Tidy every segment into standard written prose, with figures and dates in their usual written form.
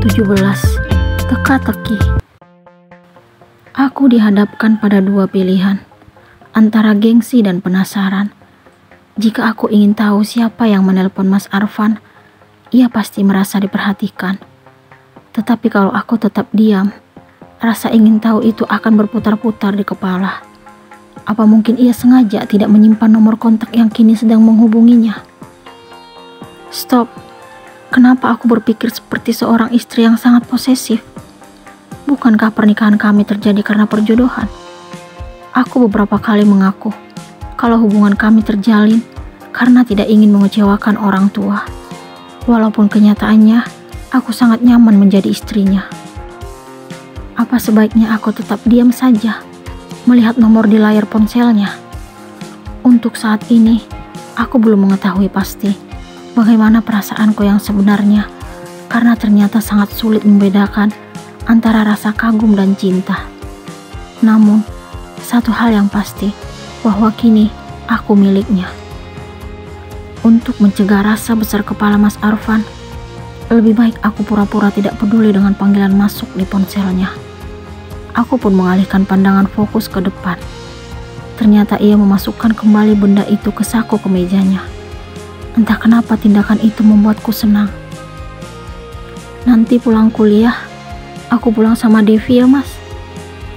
17. Teka-teki. Aku dihadapkan pada dua pilihan, antara gengsi dan penasaran. Jika aku ingin tahu siapa yang menelpon Mas Arfan, ia pasti merasa diperhatikan. Tetapi kalau aku tetap diam, rasa ingin tahu itu akan berputar-putar di kepala. Apa mungkin ia sengaja tidak menyimpan nomor kontak yang kini sedang menghubunginya? Stop. Kenapa aku berpikir seperti seorang istri yang sangat posesif? Bukankah pernikahan kami terjadi karena perjodohan? Aku beberapa kali mengaku kalau hubungan kami terjalin karena tidak ingin mengecewakan orang tua. Walaupun kenyataannya aku sangat nyaman menjadi istrinya. Apa sebaiknya aku tetap diam saja melihat nomor di layar ponselnya? Untuk saat ini, aku belum mengetahui pasti bagaimana perasaanku yang sebenarnya, karena ternyata sangat sulit membedakan antara rasa kagum dan cinta. Namun, satu hal yang pasti, bahwa kini aku miliknya. Untuk mencegah rasa besar kepala Mas Arfan, lebih baik aku pura-pura tidak peduli dengan panggilan masuk di ponselnya. Aku pun mengalihkan pandangan fokus ke depan. Ternyata ia memasukkan kembali benda itu ke saku kemejanya. Entah kenapa tindakan itu membuatku senang. Nanti pulang kuliah, aku pulang sama Devi ya Mas.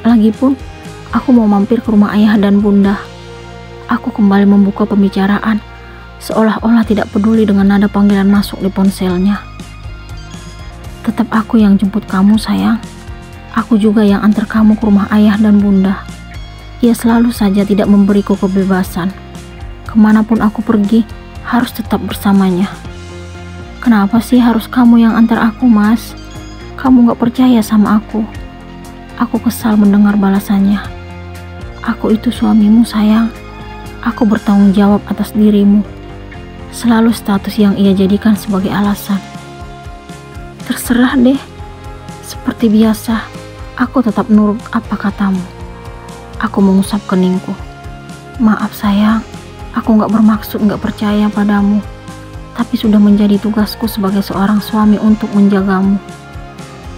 Lagipun, aku mau mampir ke rumah ayah dan bunda. Aku kembali membuka pembicaraan, seolah-olah tidak peduli dengan nada panggilan masuk di ponselnya. Tetap aku yang jemput kamu sayang. Aku juga yang antar kamu ke rumah ayah dan bunda. Ia selalu saja tidak memberiku kebebasan. Kemanapun aku pergi, harus tetap bersamanya. Kenapa sih harus kamu yang antar aku, Mas? Kamu gak percaya sama aku. Aku kesal mendengar balasannya. Aku itu suamimu sayang. Aku bertanggung jawab atas dirimu. Selalu status yang ia jadikan sebagai alasan. Terserah deh. Seperti biasa, aku tetap nurut apa katamu. Aku mengusap keningku. Maaf sayang. Aku gak bermaksud gak percaya padamu, tapi sudah menjadi tugasku sebagai seorang suami untuk menjagamu.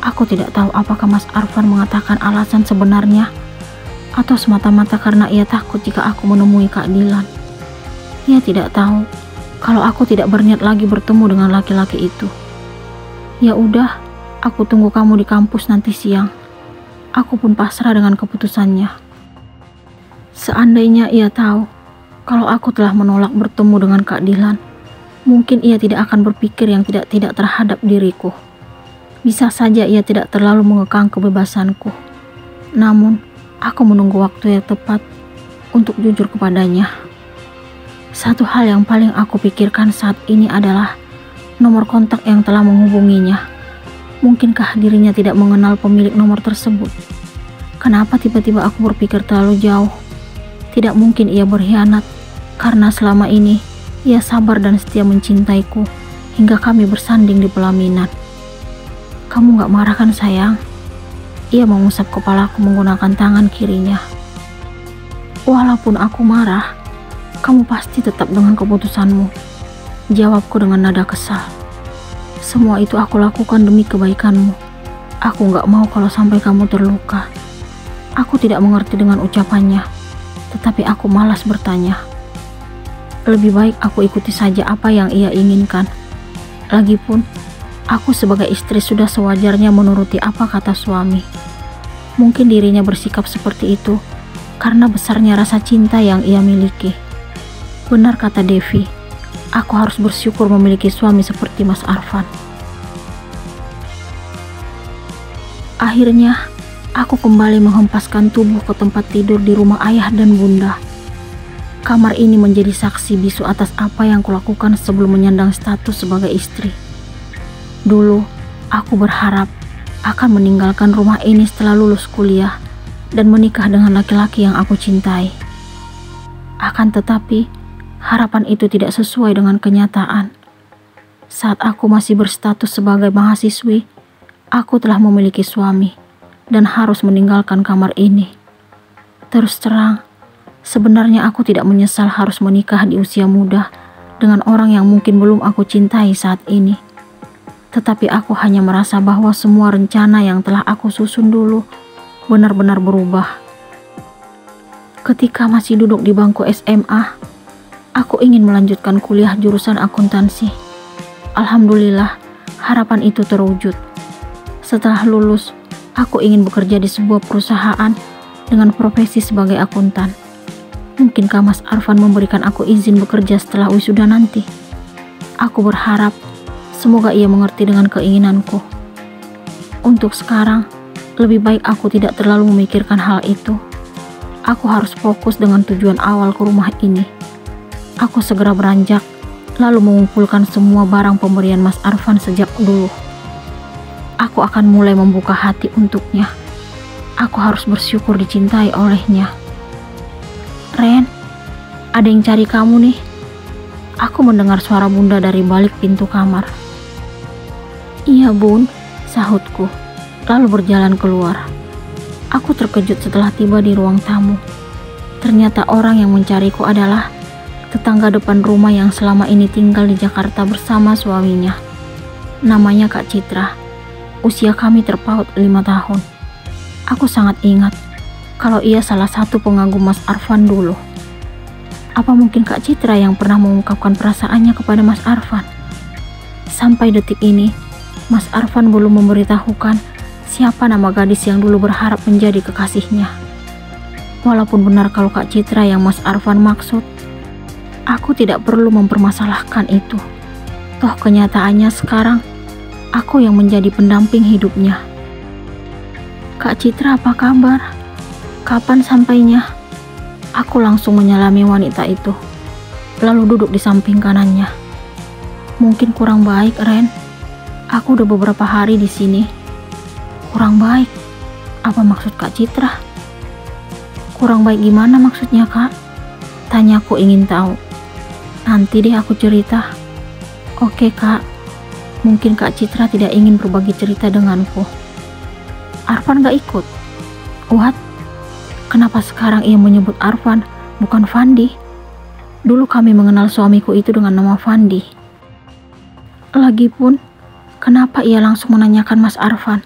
Aku tidak tahu apakah Mas Arfan mengatakan alasan sebenarnya, atau semata-mata karena ia takut jika aku menemui keadilan. Ia tidak tahu kalau aku tidak berniat lagi bertemu dengan laki-laki itu. Ya udah, aku tunggu kamu di kampus nanti siang. Aku pun pasrah dengan keputusannya. Seandainya ia tahu kalau aku telah menolak bertemu dengan keadilan, mungkin ia tidak akan berpikir yang tidak terhadap diriku. Bisa saja ia tidak terlalu mengekang kebebasanku. Namun, aku menunggu waktu yang tepat untuk jujur kepadanya. Satu hal yang paling aku pikirkan saat ini adalah nomor kontak yang telah menghubunginya. Mungkinkah dirinya tidak mengenal pemilik nomor tersebut? Kenapa tiba-tiba aku berpikir terlalu jauh? Tidak mungkin ia berkhianat, karena selama ini ia sabar dan setia mencintaiku hingga kami bersanding di pelaminan. Kamu gak marah kan sayang? Ia mengusap kepalaku menggunakan tangan kirinya. Walaupun aku marah, kamu pasti tetap dengan keputusanmu, jawabku dengan nada kesal. Semua itu aku lakukan demi kebaikanmu. Aku gak mau kalau sampai kamu terluka. Aku tidak mengerti dengan ucapannya, tetapi aku malas bertanya. Lebih baik aku ikuti saja apa yang ia inginkan. Lagipun, aku sebagai istri sudah sewajarnya menuruti apa kata suami. Mungkin dirinya bersikap seperti itu karena besarnya rasa cinta yang ia miliki. Benar kata Devi, aku harus bersyukur memiliki suami seperti Mas Arfan. Akhirnya, aku kembali menghempaskan tubuh ke tempat tidur di rumah ayah dan bunda. Kamar ini menjadi saksi bisu atas apa yang kulakukan sebelum menyandang status sebagai istri. Dulu, aku berharap akan meninggalkan rumah ini setelah lulus kuliah dan menikah dengan laki-laki yang aku cintai. Akan tetapi, harapan itu tidak sesuai dengan kenyataan. Saat aku masih berstatus sebagai mahasiswi, aku telah memiliki suami dan harus meninggalkan kamar ini. Terus terang, sebenarnya aku tidak menyesal harus menikah di usia muda dengan orang yang mungkin belum aku cintai saat ini. Tetapi aku hanya merasa bahwa semua rencana yang telah aku susun dulu benar-benar berubah. Ketika masih duduk di bangku SMA, aku ingin melanjutkan kuliah jurusan akuntansi. Alhamdulillah, harapan itu terwujud. Setelah lulus, aku ingin bekerja di sebuah perusahaan dengan profesi sebagai akuntan. Mungkinkah Mas Arfan memberikan aku izin bekerja setelah wisuda nanti? Aku berharap semoga ia mengerti dengan keinginanku. Untuk sekarang, lebih baik aku tidak terlalu memikirkan hal itu. Aku harus fokus dengan tujuan awal ke rumah ini. Aku segera beranjak, lalu mengumpulkan semua barang pemberian Mas Arfan sejak dulu. Aku akan mulai membuka hati untuknya. Aku harus bersyukur dicintai olehnya. Ren, ada yang cari kamu nih. Aku mendengar suara Bunda dari balik pintu kamar. Iya Bun, sahutku, lalu berjalan keluar. Aku terkejut setelah tiba di ruang tamu. Ternyata orang yang mencariku adalah tetangga depan rumah yang selama ini tinggal di Jakarta bersama suaminya. Namanya Kak Citra. Usia kami terpaut 5 tahun. Aku sangat ingat kalau ia salah satu pengagum Mas Arfan dulu. Apa mungkin Kak Citra yang pernah mengungkapkan perasaannya kepada Mas Arfan? Sampai detik ini, Mas Arfan belum memberitahukan siapa nama gadis yang dulu berharap menjadi kekasihnya. Walaupun benar kalau Kak Citra yang Mas Arfan maksud, aku tidak perlu mempermasalahkan itu. Toh kenyataannya sekarang, aku yang menjadi pendamping hidupnya. Kak Citra, apa kabar? Kapan sampainya? Aku langsung menyalami wanita itu, lalu duduk di samping kanannya. Mungkin kurang baik, Ren. Aku udah beberapa hari di sini. Kurang baik? Apa maksud Kak Citra? Kurang baik gimana maksudnya, Kak? Tanyaku ingin tahu. Nanti deh aku cerita. Oke, Kak. Mungkin Kak Citra tidak ingin berbagi cerita denganku. Arfan gak ikut? What? Kenapa sekarang ia menyebut Arfan, bukan Fandi? Dulu kami mengenal suamiku itu dengan nama Fandi. Lagipun, kenapa ia langsung menanyakan Mas Arfan?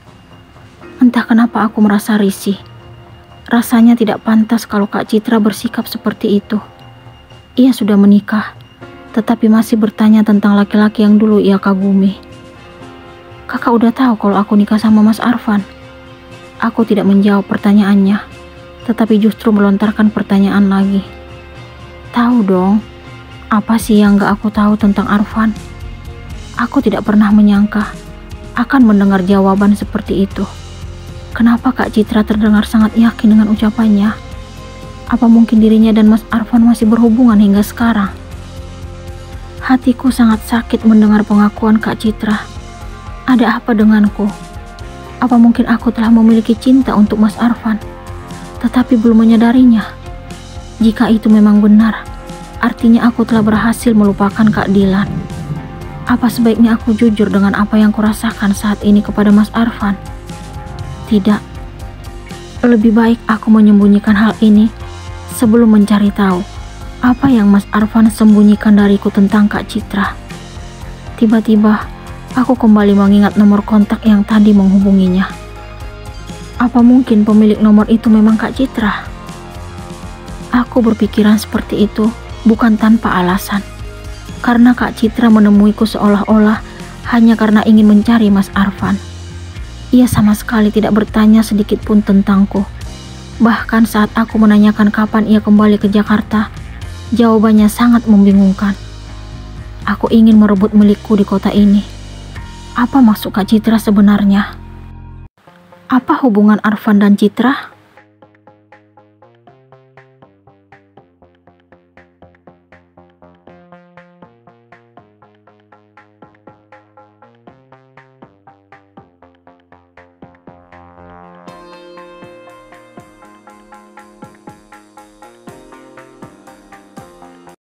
Entah kenapa aku merasa risih. Rasanya tidak pantas kalau Kak Citra bersikap seperti itu. Ia sudah menikah, tetapi masih bertanya tentang laki-laki yang dulu ia kagumi. Kakak udah tahu kalau aku nikah sama Mas Arfan? Aku tidak menjawab pertanyaannya, tetapi justru melontarkan pertanyaan lagi. Tahu dong, apa sih yang gak aku tahu tentang Arfan? Aku tidak pernah menyangka akan mendengar jawaban seperti itu. Kenapa Kak Citra terdengar sangat yakin dengan ucapannya? Apa mungkin dirinya dan Mas Arfan masih berhubungan hingga sekarang? Hatiku sangat sakit mendengar pengakuan Kak Citra. Ada apa denganku? Apa mungkin aku telah memiliki cinta untuk Mas Arfan, tetapi belum menyadarinya? Jika itu memang benar, artinya aku telah berhasil melupakan Kak Dilan. Apa sebaiknya aku jujur dengan apa yang kurasakan saat ini kepada Mas Arfan? Tidak. Lebih baik aku menyembunyikan hal ini sebelum mencari tahu apa yang Mas Arfan sembunyikan dariku tentang Kak Citra. Tiba-tiba, aku kembali mengingat nomor kontak yang tadi menghubunginya. Apa mungkin pemilik nomor itu memang Kak Citra? Aku berpikiran seperti itu bukan tanpa alasan. Karena Kak Citra menemuiku seolah-olah hanya karena ingin mencari Mas Arfan. Ia sama sekali tidak bertanya sedikit pun tentangku. Bahkan saat aku menanyakan kapan ia kembali ke Jakarta, jawabannya sangat membingungkan. Aku ingin merebut milikku di kota ini. Apa maksud Kak Citra sebenarnya? Apa hubungan Arfan dan Citra?